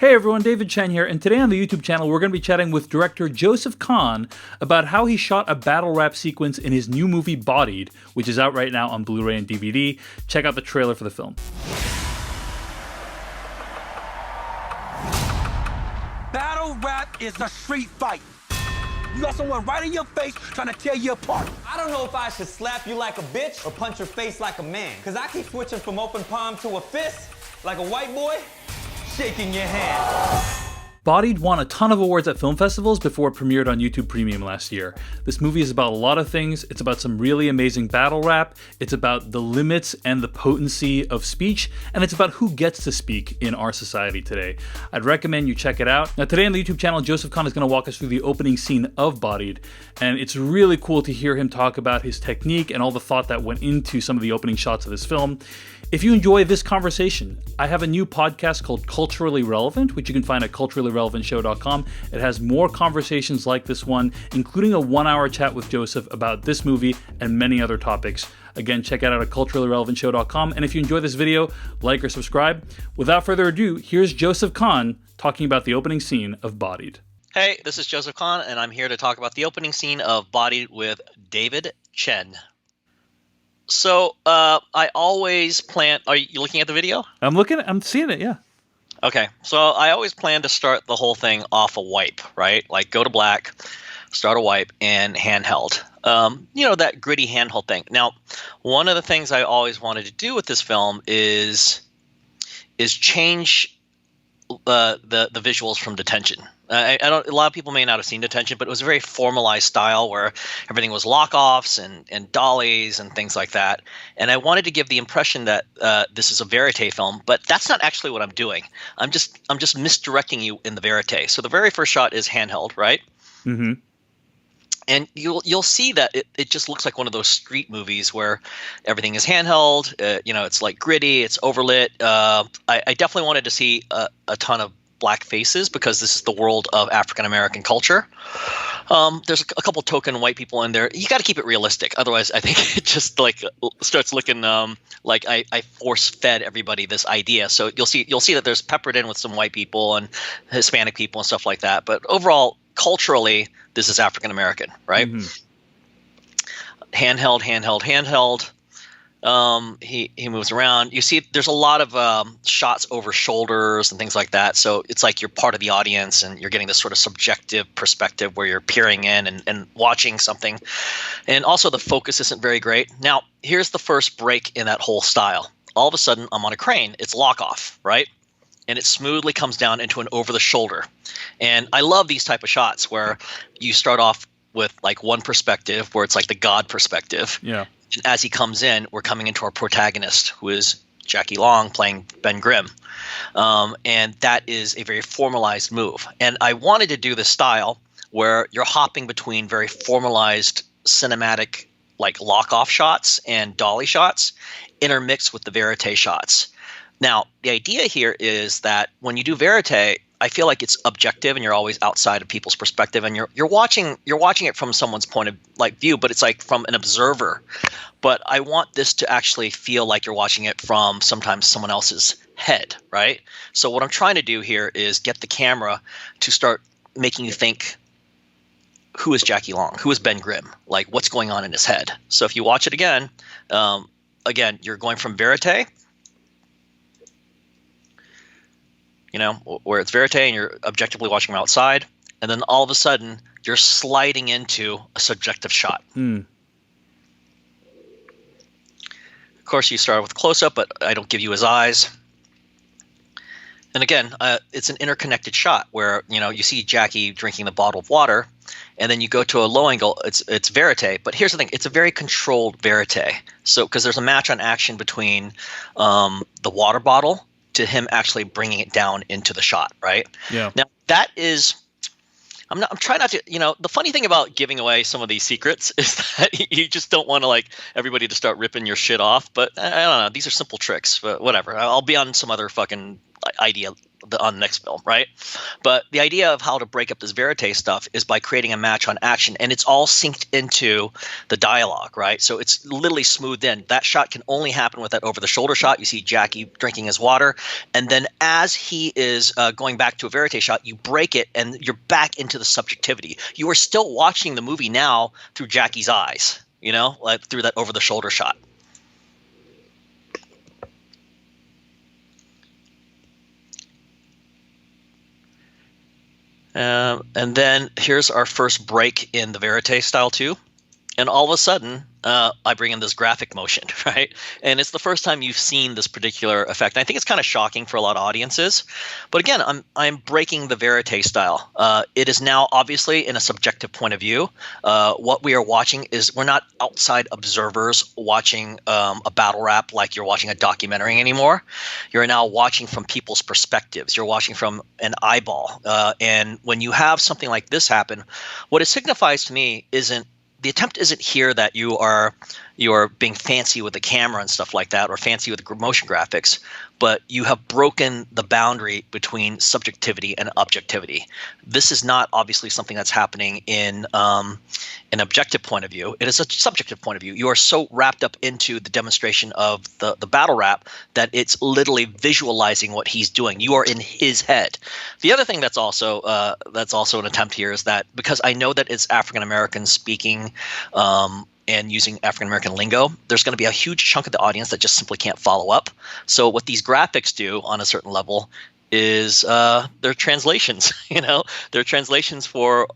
Hey everyone, David Chen here, and today on the YouTube channel we're going to be chatting with director Joseph Kahn about how he shot a battle rap sequence in his new movie Bodied, which is out right now on Blu-ray and DVD. Check out the trailer for the film. Battle rap is a street fight. You got someone right in your face trying to tear you apart. I don't know if I should slap you like a bitch or punch your face like a man. Cause I keep switching from open palm to a fist like a white boy shaking your hand. Bodied won a ton of awards at film festivals before it premiered on YouTube Premium last year. This movie is about a lot of things. It's about some really amazing battle rap, it's about the limits and the potency of speech, and it's about who gets to speak in our society today. I'd recommend you check it out. Now today on the YouTube channel, Joseph Kahn is going to walk us through the opening scene of Bodied, and it's really cool to hear him talk about his technique and all the thought that went into some of the opening shots of this film. If you enjoy this conversation, I have a new podcast called Culturally Relevant, which you can find at culturallyrelevantshow.com. It has more conversations like this one, including a 1-hour chat with Joseph about this movie and many other topics. Again, check it out at culturallyrelevantshow.com. And if you enjoy this video, like or subscribe. Without further ado, here's Joseph Kahn talking about the opening scene of Bodied. Hey, this is Joseph Kahn, and I'm here to talk about the opening scene of Bodied with David Chen. So, I always plan. Are you looking at the video? I'm seeing it, yeah. Okay, so I always plan to start the whole thing off a wipe, right? Like go to black, start a wipe, and handheld. That gritty handheld thing. Now, one of the things I always wanted to do with this film is change the visuals from Detention. I don't. A lot of people may not have seen Detention, but it was a very formalized style where everything was lockoffs and dollies and things like that. And I wanted to give the impression that this is a verité film, but that's not actually what I'm doing. I'm just misdirecting you in the verité. So the very first shot is handheld, right? Mm-hmm. And you'll see that it just looks like one of those street movies where everything is handheld. It's like gritty, it's overlit. I definitely wanted to see a ton of black faces because this is the world of African American culture. There's a couple token white people in there. You got to keep it realistic, otherwise I think it just like starts looking like I force fed everybody this idea. So you'll see that there's peppered in with some white people and Hispanic people and stuff like that. But overall, culturally, this is African American, right? Mm-hmm. Handheld. He moves around. You see, there's a lot of shots over shoulders and things like that. So it's like you're part of the audience and you're getting this sort of subjective perspective where you're peering in and watching something. And also the focus isn't very great. Now, here's the first break in that whole style. All of a sudden, I'm on a crane. It's lock off, right? And it smoothly comes down into an over the shoulder. And I love these type of shots where you start off with like one perspective where it's like the God perspective. Yeah. And as he comes in, we're coming into our protagonist, who is Jackie Long playing Ben Grimm. And that is a very formalized move. And I wanted to do this style where you're hopping between very formalized cinematic like lock-off shots and dolly shots intermixed with the verité shots. Now, the idea here is that when you do verité, I feel like it's objective and you're always outside of people's perspective and you're watching it from someone's point of like view, but it's like from an observer. But I want this to actually feel like you're watching it from sometimes someone else's head, right? So what I'm trying to do here is get the camera to start making you think, who is Jackie Long? Who is Ben Grimm? Like what's going on in his head? So if you watch it again, you're going from verité, where it's verité and you're objectively watching from outside, and then all of a sudden you're sliding into a subjective shot. Of course, you start with a close-up, but I don't give you his eyes. And again, it's an interconnected shot where you see Jackie drinking the bottle of water, and then you go to a low angle. It's verité, but here's the thing: it's a very controlled verité. So because there's a match on action between the water bottle to him actually bringing it down into the shot, right? Yeah. Now that is, I'm trying not to, the funny thing about giving away some of these secrets is that you just don't want to like everybody to start ripping your shit off. But I don't know, these are simple tricks, but whatever. I'll be on some other fucking idea on the next film, right? But the idea of how to break up this verite stuff is by creating a match on action, and it's all synced into the dialogue, right? So it's literally smoothed in. That shot can only happen with that over-the-shoulder shot. You see Jackie drinking his water, and then as he is going back to a verite shot, you break it, and you're back into the subjectivity. You are still watching the movie now through Jackie's eyes, like through that over-the-shoulder shot. And then here's our first break in the verite style too. And all of a sudden, I bring in this graphic motion, right? And it's the first time you've seen this particular effect. And I think it's kind of shocking for a lot of audiences. But again, I'm breaking the verite style. It is now obviously in a subjective point of view. What we are watching is we're not outside observers watching a battle rap like you're watching a documentary anymore. You're now watching from people's perspectives. You're watching from an eyeball. And when you have something like this happen, what it signifies to me isn't the attempt isn't here that you are being fancy with the camera and stuff like that, or fancy with the motion graphics, but you have broken the boundary between subjectivity and objectivity. This is not obviously something that's happening in an objective point of view. It is a subjective point of view. You are so wrapped up into the demonstration of the battle rap that it's literally visualizing what he's doing. You are in his head. The other thing that's also an attempt here is that because I know that it's African American speaking and using African American lingo, there's going to be a huge chunk of the audience that just simply can't follow up. So what these graphics do on a certain level is they're translations. They're translations for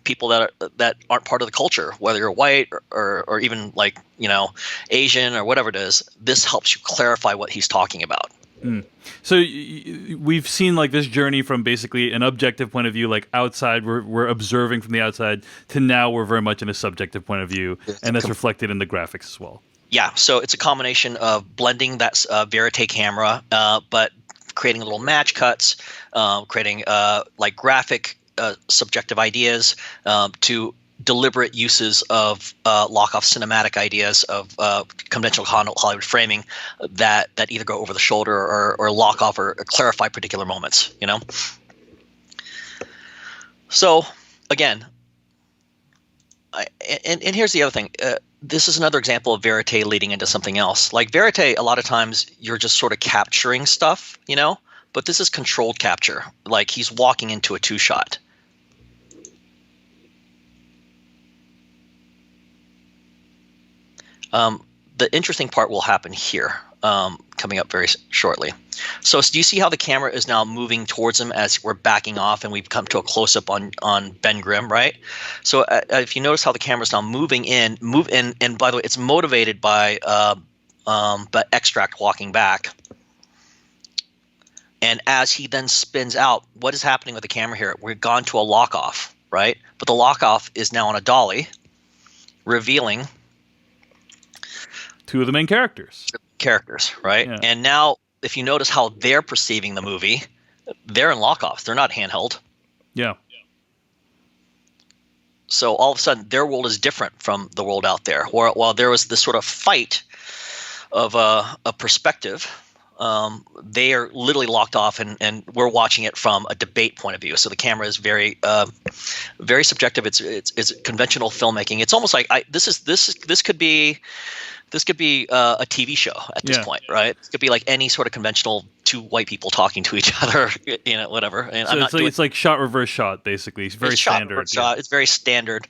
people that aren't part of the culture, whether you're white or even like Asian or whatever it is. This helps you clarify what he's talking about. So we've seen like this journey from basically an objective point of view, like outside, we're observing from the outside, to now we're very much in a subjective point of view, and that's reflected in the graphics as well. Yeah, so it's a combination of blending that verite camera, but creating little match cuts, creating like graphic subjective ideas to deliberate uses of lock-off cinematic ideas of conventional Hollywood framing that either go over the shoulder or lock off or clarify particular moments, So again, and here's the other thing. This is another example of verite leading into something else. Like verite, a lot of times you're just sort of capturing stuff, but this is controlled capture. Like he's walking into a two-shot. The interesting part will happen here, coming up very shortly. So do you see how the camera is now moving towards him as we're backing off and we've come to a close-up on Ben Grimm, right? So if you notice how the camera is now moving in, and by the way, it's motivated by Extract walking back. And as he then spins out, what is happening with the camera here? We've gone to a lock-off, right? But the lock-off is now on a dolly, revealing two of the main characters, right? Yeah. And now, if you notice how they're perceiving the movie, they're in lockoffs. They're not handheld. Yeah. So all of a sudden, their world is different from the world out there. While there was this sort of fight of a perspective, they are literally locked off, and we're watching it from a debate point of view. So the camera is very, very subjective. It's conventional filmmaking. It's almost like this could be a TV show at this point, right? It could be like any sort of conventional two white people talking to each other, whatever. And so it's like shot reverse shot, basically. It's very standard. Shot. It's very standard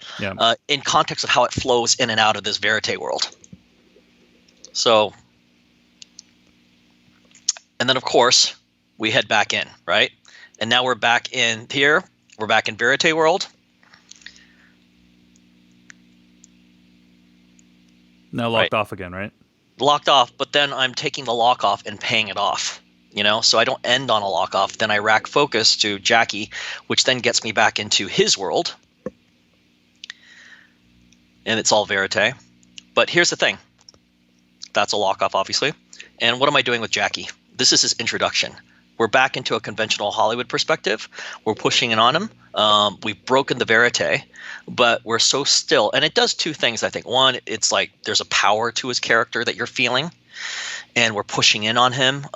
in context of how it flows in and out of this verite world. So, and then of course we head back in, right? And now we're back in here. We're back in verite world. Now locked off again, right? Locked off, but then I'm taking the lock off and paying it off, so I don't end on a lock off. Then I rack focus to Jackie, which then gets me back into his world. And it's all verite. But here's the thing. That's a lock off, obviously. And what am I doing with Jackie? This is his introduction. We're back into a conventional Hollywood perspective. We're pushing it on him. We've broken the verite, but we're so still. And it does two things, I think. One, it's like there's a power to his character that you're feeling, and we're pushing in on him.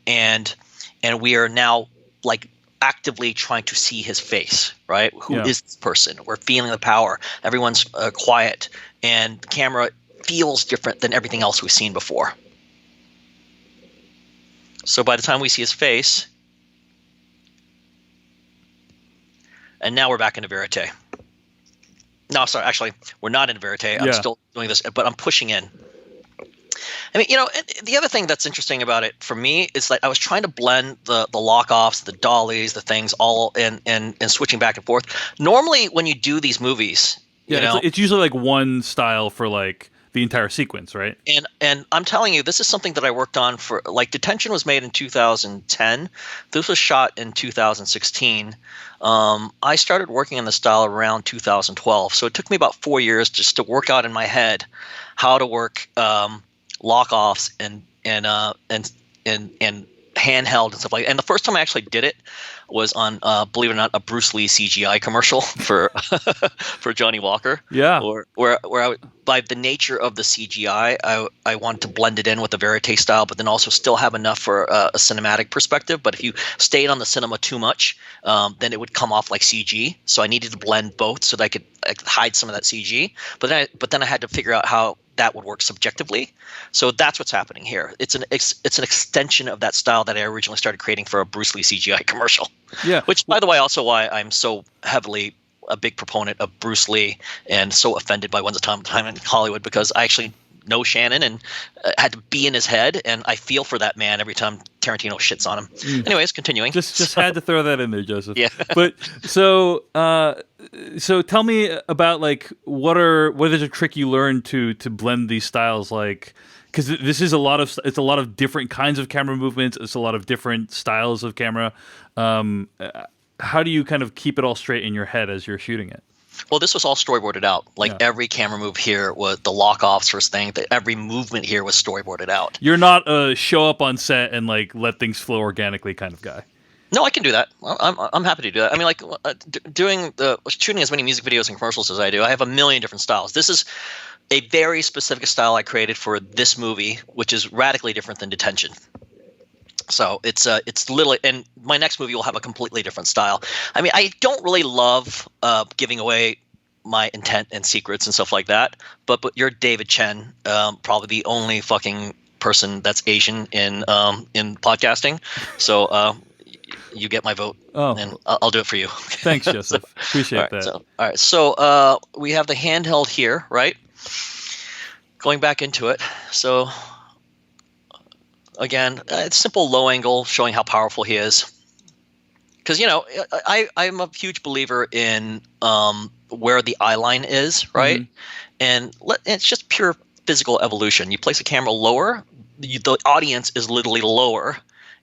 And and we are now like actively trying to see his face, right? Who is this person? We're feeling the power. Everyone's quiet, and the camera feels different than everything else we've seen before. So by the time we see his face, and now we're back into verité. No, sorry, actually, we're not in verité. I'm still doing this, but I'm pushing in. I mean, the other thing that's interesting about it for me is like I was trying to blend the lock-offs, the dollies, the things all and switching back and forth. Normally, when you do these movies, it's usually like one style for like the entire sequence, right? And I'm telling you, this is something that I worked on for like Detention was made in 2010. This was shot in 2016. I started working on the style around 2012, so it took me about 4 years just to work out in my head how to work lock-offs and handheld and stuff like that. And the first time I actually did it was on, believe it or not, a Bruce Lee CGI commercial for for Johnny Walker. Yeah. Where I, by the nature of the CGI, I wanted to blend it in with the verité style, but then also still have enough for a cinematic perspective. But if you stayed on the cinema too much, then it would come off like CG. So I needed to blend both so that I could hide some of that CG. But then I had to figure out how that would work subjectively. So that's what's happening here. It's an extension of that style that I originally started creating for a Bruce Lee CGI commercial. Yeah. Which, by the way, also why I'm so heavily a big proponent of Bruce Lee and so offended by Once Upon a Time in Hollywood, because I actually know Shannon and had to be in his head, and I feel for that man every time Tarantino shits on him. Anyways, continuing. Just had to throw that in there, Joseph. Yeah. But so tell me about like what is a trick you learned to blend these styles, like, because this is a lot of different kinds of camera movements. It's a lot of different styles of camera. How do you kind of keep it all straight in your head as you're shooting it? Well, this was all storyboarded out. Like every camera move here was the lock-offs first thing. Every movement here was storyboarded out. You're not a show up on set and like let things flow organically kind of guy. No, I can do that. I'm happy to do that. I mean, like shooting as many music videos and commercials as I do, I have a million different styles. This is a very specific style I created for this movie, which is radically different than Detention. So it's literally, and my next movie will have a completely different style. I mean, I don't really love giving away my intent and secrets and stuff like that. But you're David Chen, probably the only fucking person that's Asian in podcasting. So you get my vote, and I'll do it for you. Thanks, Joseph. Appreciate that. All right. So we have the handheld here, right? Going back into it. So again, it's simple low angle showing how powerful he is. Because, I'm a huge believer in where the eye line is, right? Mm-hmm. And it's just pure physical evolution. You place a camera lower, the audience is literally lower.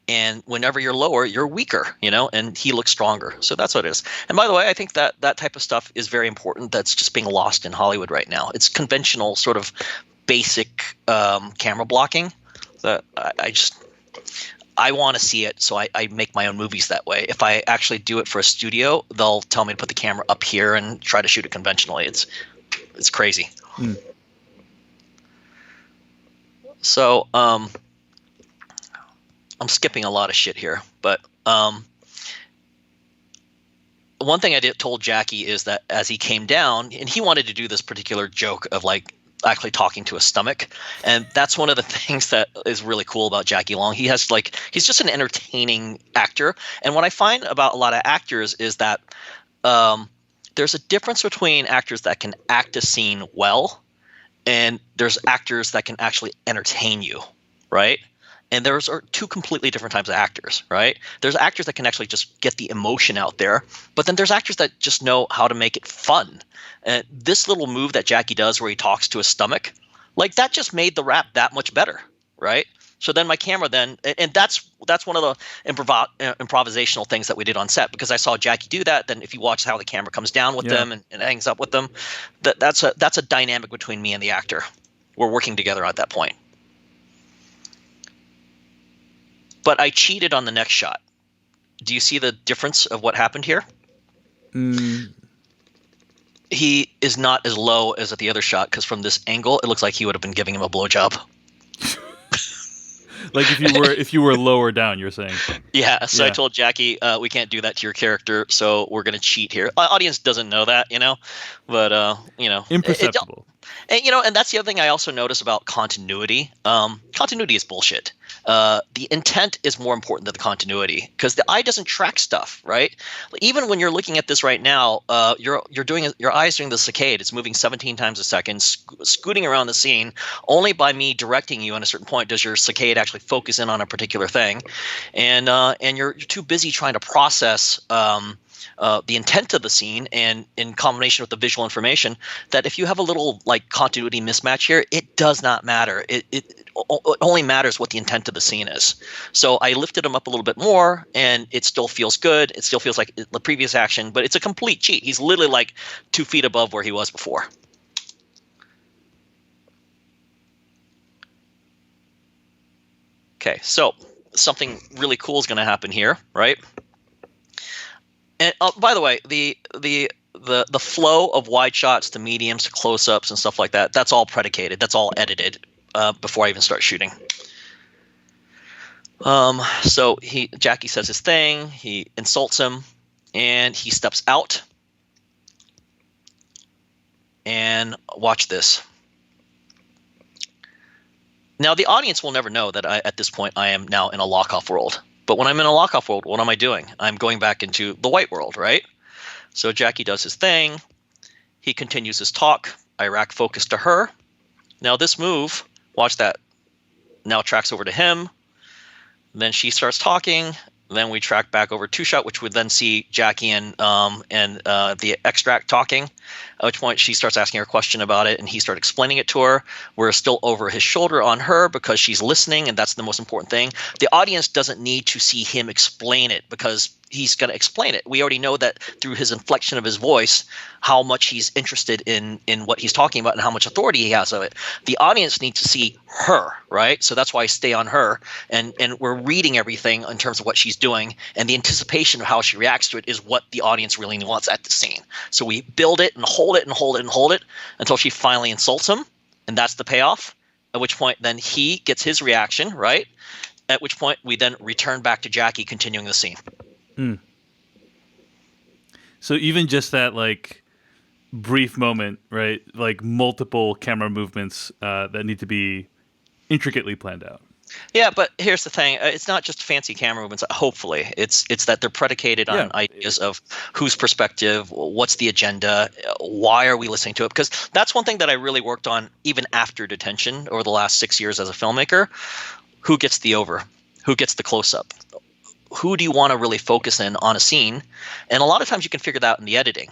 And whenever you're lower, you're weaker, and he looks stronger. So that's what it is. And by the way, I think that type of stuff is very important. That's just being lost in Hollywood right now. It's conventional sort of basic camera blocking that I want to see it. So I make my own movies that way. If I actually do it for a studio, they'll tell me to put the camera up here and try to shoot it conventionally. It's crazy. Mm. So, I'm skipping a lot of shit here, but one thing I told Jackie is that as he came down, and he wanted to do this particular joke of like actually talking to a stomach, and that's one of the things that is really cool about Jackie Long. He's just an entertaining actor, and what I find about a lot of actors is that there's a difference between actors that can act a scene well, and there's actors that can actually entertain you, right? And those are two completely different types of actors, right? There's actors that can actually just get the emotion out there, but then there's actors that just know how to make it fun. And this little move that Jackie does where he talks to his stomach, like that just made the rap that much better, right? So then my camera and that's one of the improvisational things that we did on set, because I saw Jackie do that. Then if you watch how the camera comes down with them and hangs up with them, that's a dynamic between me and the actor. We're working together at that point. But I cheated on the next shot. Do you see the difference of what happened here? Mm. He is not as low as at the other shot, because from this angle, it looks like he would have been giving him a blowjob. Like if you were lower down, you're saying. Yeah, so I Yeah. told Jackie, we can't do that to your character, so we're going to cheat here. Audience doesn't know that, but Imperceptible. and that's the other thing I also notice about continuity. Continuity is bullshit. The intent is more important than the continuity because the eye doesn't track stuff, right? Even when you're looking at this right now, your eye's doing the saccade. It's moving 17 times a second, scooting around the scene. Only by me directing you at a certain point does your saccade actually focus in on a particular thing, and you're too busy trying to process the intent of the scene and in combination with the visual information that if you have a little like continuity mismatch here, it does not matter. It only matters what the intent of the scene is. So I lifted him up a little bit more and it still feels good. It still feels like the previous action, but it's a complete cheat. He's literally like 2 feet above where he was before. Okay, so something really cool is going to happen here, right? And by the way, the flow of wide shots to mediums to close-ups and stuff like that, that's all predicated. That's all edited before I even start shooting. So Jackie says his thing. He insults him, and he steps out. And watch this. Now, the audience will never know that at this point I am now in a lock-off world. But when I'm in a lock-off world, what am I doing? I'm going back into the white world, right? So Jackie does his thing. He continues his talk. I rack focus to her. Now this move, watch that, now tracks over to him. Then she starts talking. Then we track back over two-shot, which would then see Jackie and the extract talking, at which point she starts asking her a question about it, and he starts explaining it to her. We're still over his shoulder on her because she's listening, and that's the most important thing. The audience doesn't need to see him explain it because he's going to explain it. We already know that through his inflection of his voice, how much he's interested in what he's talking about and how much authority he has of it. The audience needs to see her, right? So that's why I stay on her, and we're reading everything in terms of what she's doing, and the anticipation of how she reacts to it is what the audience really wants at the scene. So we build it and hold it and hold it and hold it until she finally insults him, and that's the payoff, at which point then he gets his reaction, right? At which point we then return back to Jackie continuing the scene. So even just that like brief moment, right? Like multiple camera movements that need to be intricately planned out. Yeah, but here's the thing. It's not just fancy camera movements, hopefully. It's that they're predicated on ideas of whose perspective, what's the agenda, why are we listening to it? Because that's one thing that I really worked on even after detention over the last 6 years as a filmmaker. Who gets the over? Who gets the close-up? Who do you want to really focus in on a scene? And a lot of times you can figure that out in the editing.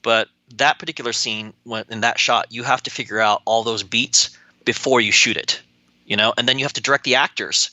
But that particular scene, in that shot, you have to figure out all those beats before you shoot it. And then you have to direct the actors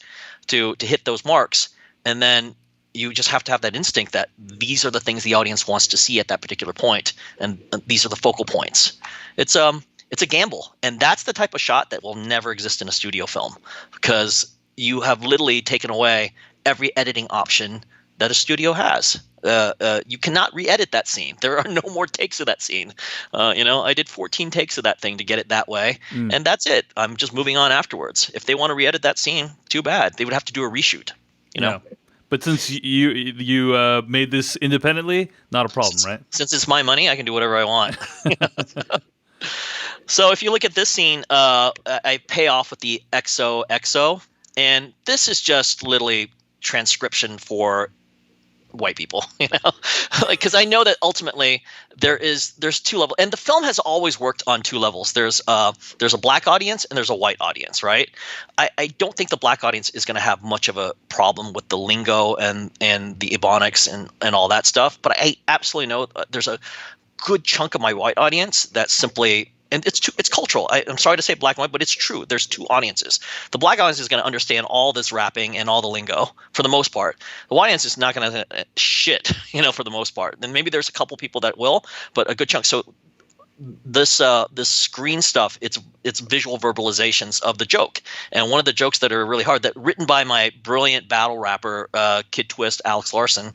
to hit those marks, and then you just have to have that instinct that these are the things the audience wants to see at that particular point, and these are the focal points. It's a gamble, and that's the type of shot that will never exist in a studio film because you have literally taken away every editing option that a studio has. You cannot re-edit that scene. There are no more takes of that scene. I did 14 takes of that thing to get it that way, and that's it. I'm just moving on afterwards. If they want to re-edit that scene, too bad. They would have to do a reshoot. Yeah. But since you made this independently, not a problem, right? Since it's my money, I can do whatever I want. So if you look at this scene, I pay off with the XOXO, and this is just literally transcription for white people, because I know that ultimately there's two levels, and the film has always worked on two levels. There's a black audience and there's a white audience, right? I don't think the black audience is going to have much of a problem with the lingo and the ebonics and all that stuff, but I absolutely know there's a good chunk of my white audience that simply. And it's cultural. I'm sorry to say black and white, but it's true. There's two audiences. The black audience is going to understand all this rapping and all the lingo for the most part. The white audience is not going to shit, for the most part. And maybe there's a couple people that will, but a good chunk. So this screen stuff, it's visual verbalizations of the joke. And one of the jokes that are really hard, that written by my brilliant battle rapper, Kid Twist, Alex Larson,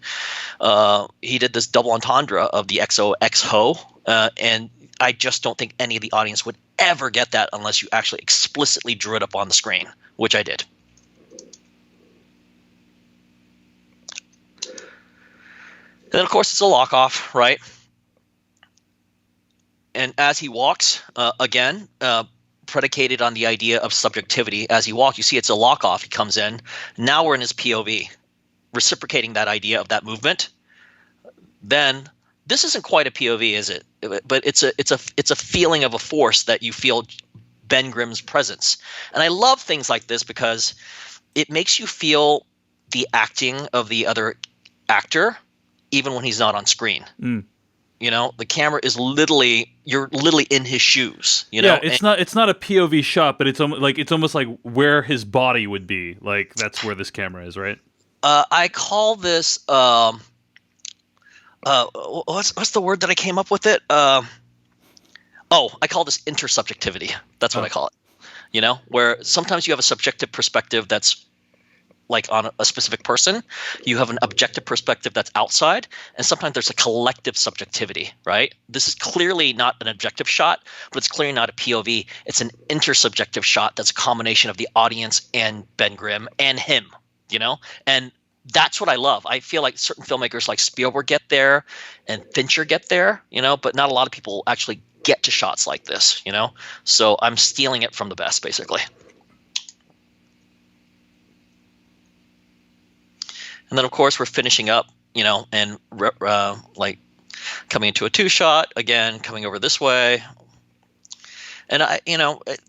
he did this double entendre of the XOXO, and I just don't think any of the audience would ever get that unless you actually explicitly drew it up on the screen, which I did. then, of course, it's a lock-off, right? And as he walks, again, predicated on the idea of subjectivity. As he walks, you see it's a lock-off. He comes in. Now we're in his POV, reciprocating that idea of that movement. Then this isn't quite a POV, is it? But it's a feeling of a force that you feel Ben Grimm's presence. And I love things like this because it makes you feel the acting of the other actor, even when he's not on screen. You know, the camera is you're literally in his shoes. You know, it's not a POV shot, but it's almost like where his body would be. Like that's where this camera is, right? I call this what's the word that I came up with it? I call this intersubjectivity. That's what I call it. You know, where sometimes you have a subjective perspective that's like on a specific person, you have an objective perspective that's outside, and sometimes there's a collective subjectivity, right? This is clearly not an objective shot, but it's clearly not a POV. It's an intersubjective shot that's a combination of the audience and Ben Grimm and him, you know? And that's what I love. I feel like certain filmmakers like Spielberg get there and Fincher get there, you know, but not a lot of people actually get to shots like this, you know? So I'm stealing it from the best, basically. And then, of course, we're finishing up, you know, and like coming into a two shot, again, coming over this way. And,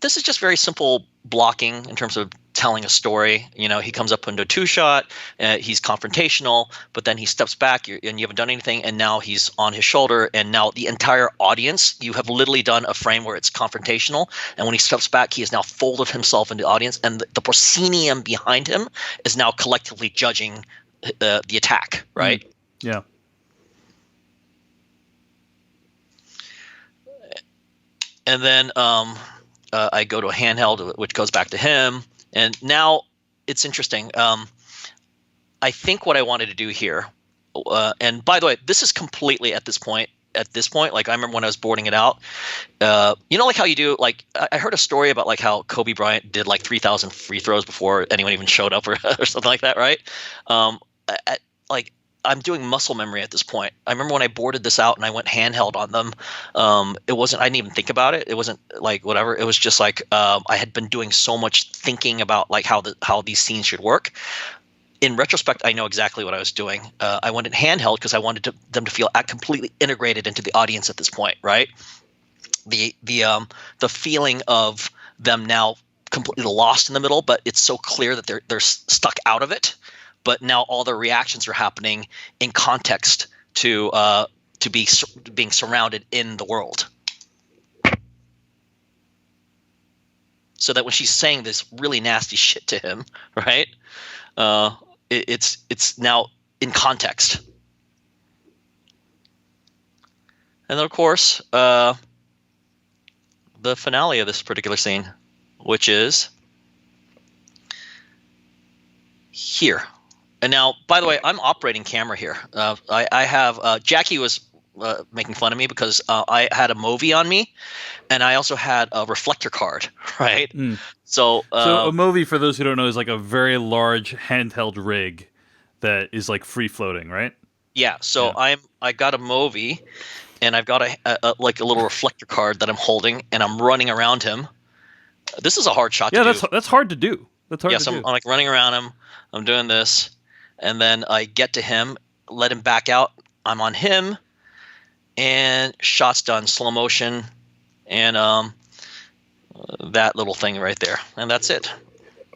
this is just very simple blocking in terms of telling a story. You know, he comes up into a two shot, he's confrontational, but then he steps back and you haven't done anything. And now he's on his shoulder. And now the entire audience, you have literally done a frame where it's confrontational. And when he steps back, he has now folded himself into the audience. And the proscenium behind him is now collectively judging the attack, right? Yeah. And then I go to a handheld, which goes back to him. And now it's interesting. I think what I wanted to do here, and by the way, this is completely at this point, like I remember when I was boarding it out, you know, like how you do, like I heard a story about like how Kobe Bryant did like 3,000 free throws before anyone even showed up or something like that, right? Like I'm doing muscle memory at this point. I remember when I boarded this out and I went handheld on them. It wasn't, I didn't even think about it. It wasn't like whatever. It was just like I had been doing so much thinking about like how these scenes should work. In retrospect, I know exactly what I was doing. I went in handheld because I wanted them to feel completely integrated into the audience at this point, right? The feeling of them now completely lost in the middle, but it's so clear that they're stuck out of it. But now all their reactions are happening in context to being surrounded in the world. So that when she's saying this really nasty shit to him, right? It's now in context. And then, of course, the finale of this particular scene, which is here. And now, by the way, I'm operating camera here. I have Jackie was making fun of me because I had a Movi on me, and I also had a reflector card, right? So a Movi, for those who don't know, is like a very large handheld rig that is like free floating, right? Yeah. So yeah. I got a Movi, and I've got a little reflector card that I'm holding, and I'm running around him. This is a hard shot to do. Yeah, that's hard to do. That's hard to do. I'm like running around him. I'm doing this. And then I get to him, let him back out. I'm on him, and shot's done, slow motion, and that little thing right there. And that's it.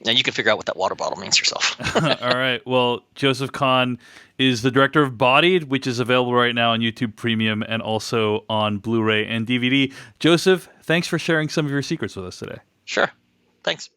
And you can figure out what that water bottle means yourself. All right. Well, Joseph Kahn is the director of Bodied, which is available right now on YouTube Premium and also on Blu-ray and DVD. Joseph, thanks for sharing some of your secrets with us today. Sure. Thanks.